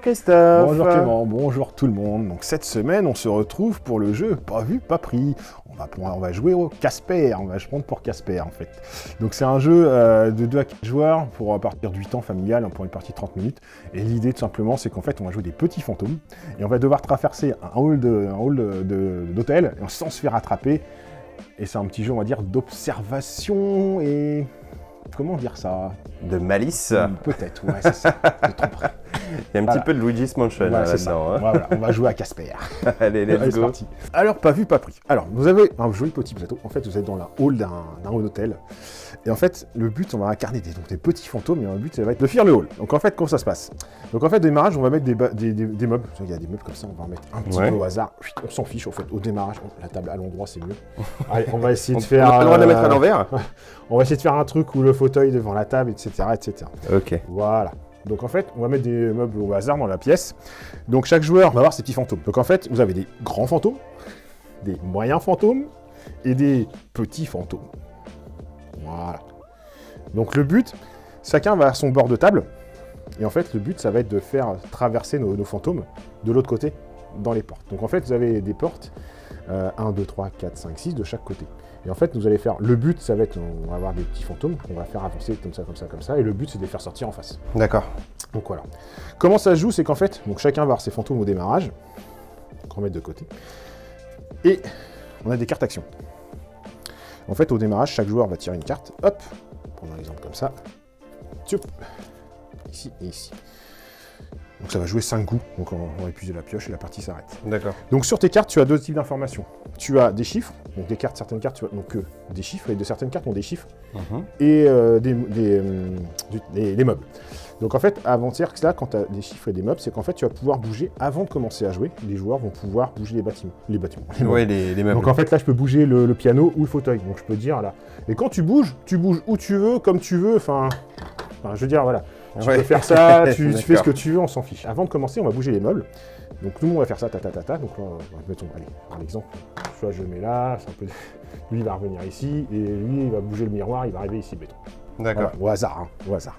Christophe. Bonjour Clément, bonjour tout le monde. Donc cette semaine, on se retrouve pour le jeu Pas vu, pas pris. On va jouer au Casper, on va se prendre pour Casper en fait. Donc c'est un jeu de 2 à 4 joueurs pour partir du temps familial pour une partie de 30 minutes. Et l'idée tout simplement, c'est qu'en fait, on va jouer des petits fantômes et on va devoir traverser un hall d'hôtel sans se faire attraper. Et c'est un petit jeu, on va dire, d'observation et... Comment dire ça? De malice. Peut-être, ouais, c'est ça. Il y a un petit peu de Luigi's Mansion là-dedans. Hein. Voilà, on va jouer à Casper. Allez, let's go. Parti. Alors, pas vu, pas pris. Alors, vous avez un joli petit plateau. En fait, vous êtes dans la hall d'un hall d'hôtel. Et en fait, le but, on va incarner des petits fantômes. Et le but, ça va être de fuir le hall. Donc, en fait, comment ça se passe? Donc, en fait, au démarrage, on va mettre des meubles. Il y a des meubles comme ça, on va en mettre un petit peu au hasard. On s'en fiche, en fait. Au démarrage, la table à l'endroit, c'est mieux. Allez, on va essayer de faire... On a pas le droit de la mettre à l'envers. On va essayer de faire un truc où le fauteuil devant la table, etc., etc. Ok. Voilà. Donc en fait, on va mettre des meubles au hasard dans la pièce. Donc chaque joueur va avoir ses petits fantômes. Donc en fait, vous avez des grands fantômes, des moyens fantômes et des petits fantômes. Voilà. Donc le but, chacun va à son bord de table. Et en fait, le but, ça va être de faire traverser nos fantômes de l'autre côté, dans les portes. Donc en fait, vous avez des portes, 1, 2, 3, 4, 5, 6 de chaque côté. Et en fait, vous allez faire, le but, ça va être, on va avoir des petits fantômes qu'on va faire avancer comme ça, comme ça, comme ça. Et le but, c'est de les faire sortir en face. D'accord. Donc voilà. Comment ça se joue, c'est qu'en fait, donc chacun va avoir ses fantômes au démarrage, qu'on va mettre de côté. Et on a des cartes actions. En fait, au démarrage, chaque joueur va tirer une carte. Hop, prenons l'exemple comme ça. Tchoup, ici et ici. Donc ça va jouer 5 coups, donc on va épuiser la pioche et la partie s'arrête. D'accord. Donc sur tes cartes, tu as 2 types d'informations. Tu as des chiffres, donc des cartes, certaines cartes, tu as donc des chiffres, et de certaines cartes ont des chiffres, et des meubles. Donc en fait, avant-hier, là, quand tu as des chiffres et des meubles, c'est qu'en fait, tu vas pouvoir bouger, avant de commencer à jouer, les joueurs vont pouvoir bouger les bâtiments. Oui, les meubles. Donc en fait, là, je peux bouger le piano ou le fauteuil, donc je peux dire, là. Et quand tu bouges où tu veux, comme tu veux, enfin je veux dire, voilà. Tu peux faire ça, tu fais ce que tu veux, on s'en fiche. Avant de commencer, on va bouger les meubles. Donc tout le monde va faire ça, Donc là, mettons, allez, un exemple. Soit je le mets là, c'est un peu... lui il va revenir ici, et lui il va bouger le miroir, il va arriver ici, mettons. D'accord. Voilà, au hasard, hein, au hasard.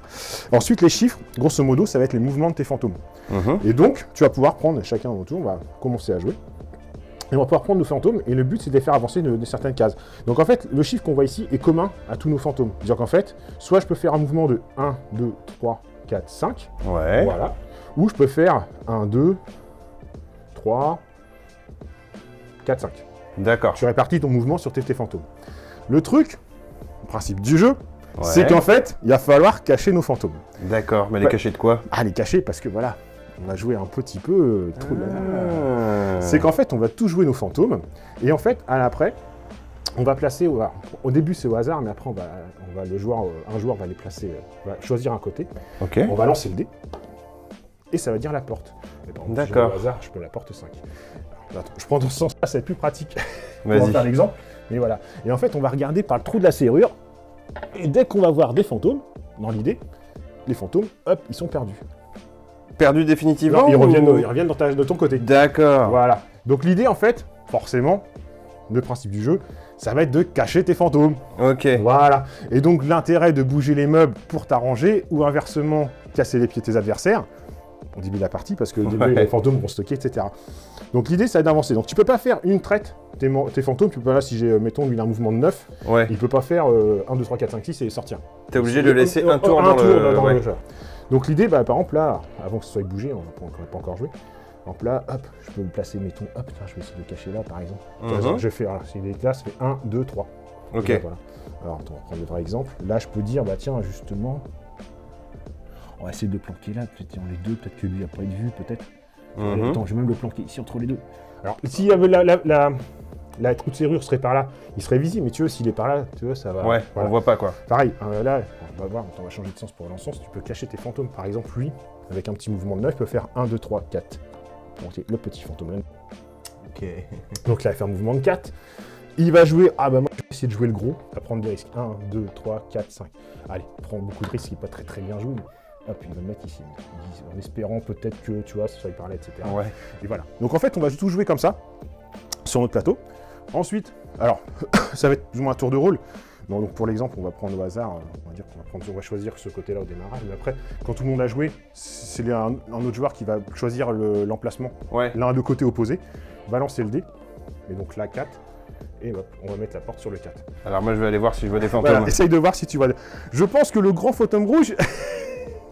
Ensuite, les chiffres, grosso modo, ça va être les mouvements de tes fantômes. Et donc, tu vas pouvoir prendre, chacun dans tour, on va commencer à jouer. Et on va pouvoir prendre nos fantômes, et le but, c'est de les faire avancer de certaines cases. Donc en fait, le chiffre qu'on voit ici est commun à tous nos fantômes. C'est-à-dire qu'en fait, soit je peux faire un mouvement de 1, 2, 3, 4, 5. Ouais. Voilà. Ou je peux faire 1, 2, 3, 4, 5. D'accord. Tu répartis ton mouvement sur tes fantômes. Le truc, le principe du jeu, c'est qu'en fait, il va falloir cacher nos fantômes. D'accord, mais les cacher de quoi? Ah, les cacher parce que voilà, on a joué un petit peu trop. C'est qu'en fait, on va tout jouer nos fantômes, et en fait, après, on va placer. Au début, c'est au hasard, mais après, un joueur va les placer, va choisir un côté. Ok. On va lancer le dé, et ça va dire la porte. D'accord. Au hasard, je peux la porte 5. Alors, attends, je prends dans ce sens-là, c'est plus pratique. On va faire l'exemple. Mais voilà. Et en fait, on va regarder par le trou de la serrure, et dès qu'on va voir des fantômes, dans l'idée, les fantômes, hop, ils sont perdus. Perdus définitivement? Non, ils reviennent de ton côté. D'accord. Voilà. Donc l'idée, en fait, forcément, le principe du jeu, ça va être de cacher tes fantômes. Ok. Voilà. Et donc l'intérêt de bouger les meubles pour t'arranger, ou inversement, casser les pieds de tes adversaires, on débute la partie parce que les fantômes vont stocker, etc. Donc l'idée, c'est d'avancer. Donc tu peux pas faire une traite, tes fantômes, tu peux pas là, si j'ai, mettons, lui, un mouvement de 9, il peut pas faire 1, 2, 3, 4, 5, 6 et sortir. T'es obligé de laisser un tour dans le jeu. Donc l'idée, par exemple, là, avant que ce soit bougé, on n'a pas encore joué. Par exemple, là, hop, je peux me placer, mettons, hop, je vais essayer de cacher là, par exemple. Je fais, s'il est là, ça fait 1, 2, 3. Ok. Donc, voilà. Alors, attends, on va prendre le vrai exemple. Là, je peux dire, bah tiens, justement, on va essayer de le planquer là, peut-être les deux, peut-être que lui n'a pas été vu, peut-être. Attends, je vais même le planquer ici entre les deux. Alors, s'il y avait la trou de serrure serait par là, il serait visible, mais tu vois, s'il est par là, tu vois, ça va... Ouais, voilà. On voit pas, quoi. Pareil, là, on va voir, on va changer de sens pour l'encens, tu peux cacher tes fantômes. Par exemple, lui, avec un petit mouvement de 9, peut faire 1, 2, 3, 4. Donc, le petit fantôme là. Ok. Donc là, il fait un mouvement de 4. Il va jouer, moi, je vais essayer de jouer le gros, à prendre des risques. 1, 2, 3, 4, 5. Allez, prendre beaucoup de risques, il n'est pas très très bien joué, mais hop, il va le mettre ici. En espérant peut-être que, tu vois, ça soit par là, etc. Ouais. Et voilà. Donc en fait, on va tout jouer comme ça, sur notre plateau. Ensuite, alors, ça va être plus ou moins un tour de rôle, Non, donc pour l'exemple, on va prendre au hasard, on va choisir ce côté-là au démarrage, mais après, quand tout le monde a joué, c'est un autre joueur qui va choisir l'emplacement, l'un de côté opposé, va lancer le dé, et donc là 4, et hop, on va mettre la porte sur le 4. Alors moi je vais aller voir si je vois des fantômes. Voilà, essaye de voir si tu vois. Je pense que le grand fantôme rouge...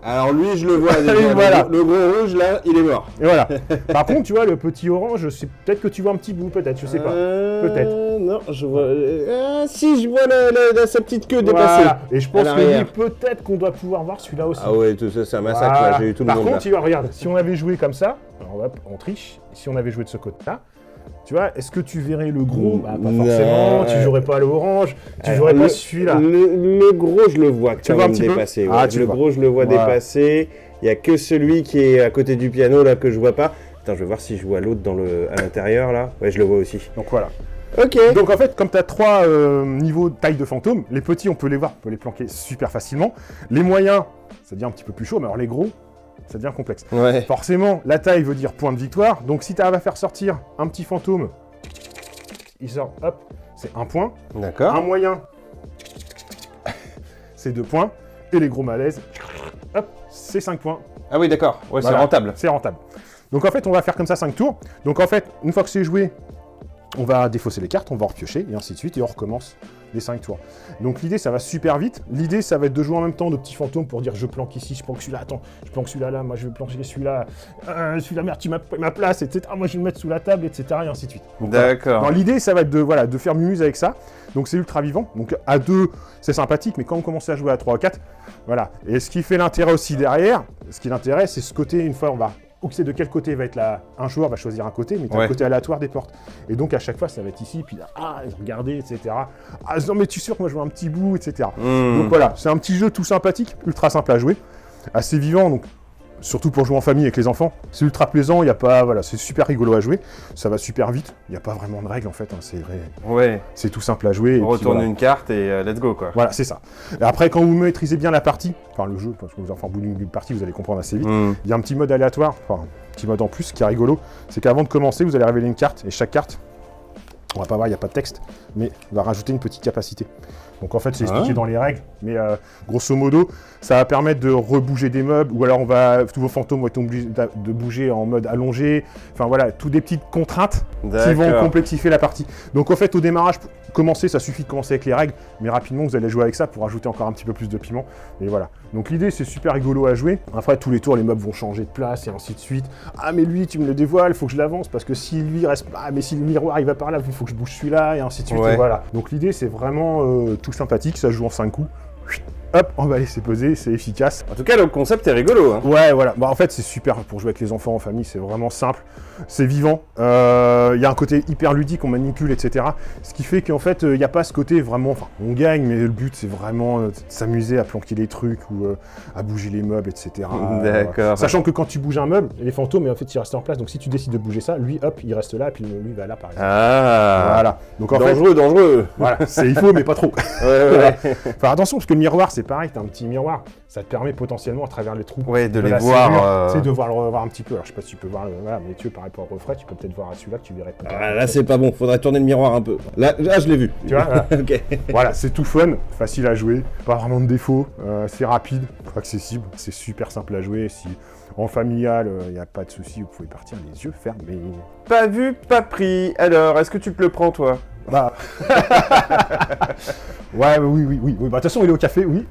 Alors lui, je le vois déjà. Voilà. Le gros rouge, là, il est mort. Et voilà. Par contre, tu vois, le petit orange, peut-être que tu vois un petit bout, peut-être, je sais pas. Peut-être. Non, je vois... si, je vois sa petite queue dépassée. Voilà. Et je pense que lui, peut-être qu'on doit pouvoir voir celui-là aussi. Ah ouais, tout ça, c'est un massacre, voilà. J'ai eu tout le Par monde contre, là. tu vois, regarde, si on avait joué comme ça, alors hop, on triche, si on avait joué de ce côté-là, tu vois, est-ce que tu verrais le gros? Bah, pas forcément, tu jouerais pas l'orange, tu jouerais pas celui-là. Le gros, je le vois tu vois un petit dépassé. peu Le gros, je le vois dépasser. Il n'y a que celui qui est à côté du piano, là, que je vois pas. Attends, je vais voir si je vois l'autre à l'intérieur, là. Ouais, je le vois aussi. Donc voilà. Ok. Donc en fait, comme tu as 3 niveaux de taille de fantômes, les petits, on peut les voir, on peut les planquer super facilement. Les moyens, ça devient un petit peu plus chaud, mais alors les gros, ça devient complexe. Ouais. Forcément, la taille veut dire point de victoire. Donc si tu arrives à faire sortir un petit fantôme, il sort, hop, c'est 1 point. D'accord. Un moyen, c'est 2 points. Et les gros malaises, hop, c'est 5 points. Ah oui, d'accord. Ouais, Voilà. c'est rentable. C'est rentable. Donc en fait, on va faire comme ça 5 tours. Donc en fait, une fois que c'est joué, on va défausser les cartes, on va repiocher, et ainsi de suite, et on recommence les 5 tours. Donc l'idée, ça va super vite. L'idée, ça va être de jouer en même temps de petits fantômes pour dire je planque ici, je planque celui-là, attends, je planque celui-là là, moi je vais planquer celui-là, celui-là, merde, tu m'as pris ma place, etc. Moi je vais le mettre sous la table, etc. et ainsi de suite. D'accord. L'idée, ça va être de faire mumuse avec ça. Donc c'est ultra vivant. Donc à 2, c'est sympathique, mais quand on commence à jouer à 3 à 4, voilà. Et ce qui fait l'intérêt aussi derrière, c'est ce côté, une fois on va... Ou c'est de quel côté va être là. Un joueur va choisir un côté, mais tu as le côté aléatoire des portes. Et donc à chaque fois, ça va être ici, puis là, regardez, etc. Ah non, mais tu es sûr que moi je vois un petit bout, etc. Donc voilà, c'est un petit jeu tout sympathique, ultra simple à jouer, assez vivant, donc surtout pour jouer en famille avec les enfants. C'est ultra plaisant, il y a pas, voilà, c'est super rigolo à jouer, ça va super vite, il n'y a pas vraiment de règles en fait, hein, c'est vrai. Ouais. C'est tout simple à jouer. On retourne une carte et let's go quoi. Voilà, c'est ça. Et après, quand vous maîtrisez bien la partie, enfin le jeu, parce que vous en faites au bout d'une partie, vous allez comprendre assez vite, il y a un petit mode aléatoire, enfin un petit mode en plus qui est rigolo, c'est qu'avant de commencer, vous allez révéler une carte, et chaque carte, on va pas voir, il n'y a pas de texte, mais on va rajouter une petite capacité. Donc en fait, c'est expliqué dans les règles, mais grosso modo, ça va permettre de rebouger des meubles, ou alors tous vos fantômes vont être obligés de bouger en mode allongé. Enfin voilà, toutes des petites contraintes qui vont complexifier la partie. Donc en fait, au démarrage, ça suffit de commencer avec les règles, mais rapidement, vous allez jouer avec ça pour ajouter encore un petit peu plus de piment. Et voilà. Donc l'idée, c'est super rigolo à jouer. Après, tous les tours, les meubles vont changer de place et ainsi de suite. Ah mais lui, tu me le dévoiles, faut que je l'avance, parce que si lui reste... Ah mais si le miroir, il va par là, il faut que je bouge celui-là, et ainsi de suite. Et voilà. Donc l'idée, c'est vraiment tout sympathique, ça se joue en 5 coups. Hop, emballé, c'est pesé, c'est efficace. En tout cas, le concept est rigolo. Hein. Ouais, voilà. Bah, en fait, c'est super pour jouer avec les enfants en famille, c'est vraiment simple. C'est vivant. Il y a un côté hyper ludique, on manipule, etc. Ce qui fait qu'en fait, il n'y a pas ce côté vraiment... Enfin, on gagne, mais le but, c'est vraiment de s'amuser à planquer les trucs ou à bouger les meubles, etc. D'accord. Sachant que quand tu bouges un meuble, les fantômes, en fait, ils restent en place. Donc, si tu décides de bouger ça, lui, hop, il reste là, et puis lui va là, par exemple. Ah. Voilà. Donc, en Dangereux. Voilà, il faut, mais pas trop. Ouais. Enfin, attention, parce que le miroir, c'est pareil, t'as un petit miroir, ça te permet potentiellement à travers les trous de les la voir. C'est de voir le revoir un petit peu. Alors je sais pas si tu peux voir, voilà, mais tu veux par rapport au reflet, tu peux peut-être voir à celui-là que tu verrais pas. Ah, là c'est pas bon, faudrait tourner le miroir un peu. Là je l'ai vu. Tu vois, voilà. Ok. Voilà, c'est tout fun, facile à jouer, pas vraiment de défaut, c'est rapide, accessible, c'est super simple à jouer. Si en familial, il n'y a pas de souci, vous pouvez partir les yeux fermés. Pas vu, pas pris. Alors, est-ce que tu te le prends toi? Bah. Ouais, oui. Bah, de toute façon, il est au café, oui.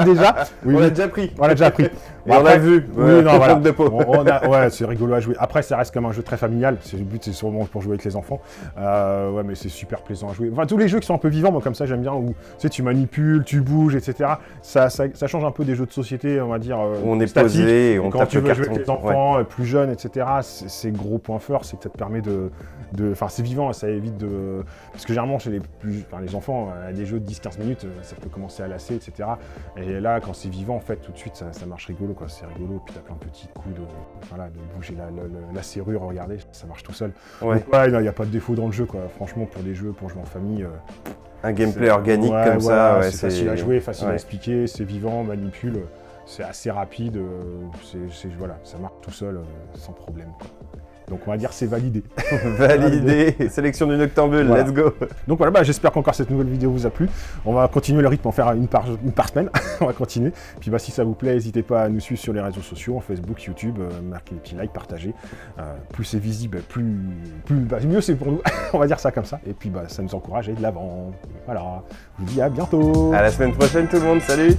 Déjà. Oui, on l'a déjà pris. On l'a déjà pris. Bon, on l'a vu. Oui, non, voilà. De peau. Ouais, c'est rigolo à jouer. Après, ça reste comme un jeu très familial. Le but, c'est sûrement pour jouer avec les enfants. Ouais, mais c'est super plaisant à jouer. Enfin, tous les jeux qui sont un peu vivants, moi, comme ça, j'aime bien. Où tu manipules, tu bouges, etc. Ça change un peu des jeux de société, on va dire. On est statiques. posé, et on quand tape tu le veux jouer carton. avec les enfants plus jeunes, etc. C'est gros point fort, c'est que ça te permet enfin, c'est vivant, ça évite de... Parce que généralement, chez les enfants, des jeux de 10-15 minutes, ça peut commencer à lasser, etc. Et là, quand c'est vivant, en fait, tout de suite, ça marche rigolo, quoi. C'est rigolo, puis t'as plein de petits coups de bouger la serrure, regardez, ça marche tout seul. Ouais. Donc, ouais, il n'y a pas de défaut dans le jeu, quoi. Franchement, pour jouer en famille... Un gameplay organique comme ça, c'est facile à jouer, facile à expliquer, c'est vivant, manipule, c'est assez rapide, voilà, ça marche tout seul, sans problème, quoi. Donc on va dire c'est validé. Validé. Sélection du Noctambule, Voilà. let's go. Donc voilà, bah, j'espère qu'encore cette nouvelle vidéo vous a plu. On va continuer le rythme, en faire une par semaine. On va continuer. Puis bah, si ça vous plaît, n'hésitez pas à nous suivre sur les réseaux sociaux, en Facebook, YouTube, marquez les petits likes, partagez. Plus c'est visible, mieux c'est pour nous. On va dire ça comme ça. Et puis bah, ça nous encourage à aller de l'avant. Voilà. Je vous dis à bientôt. À la semaine prochaine tout le monde, salut.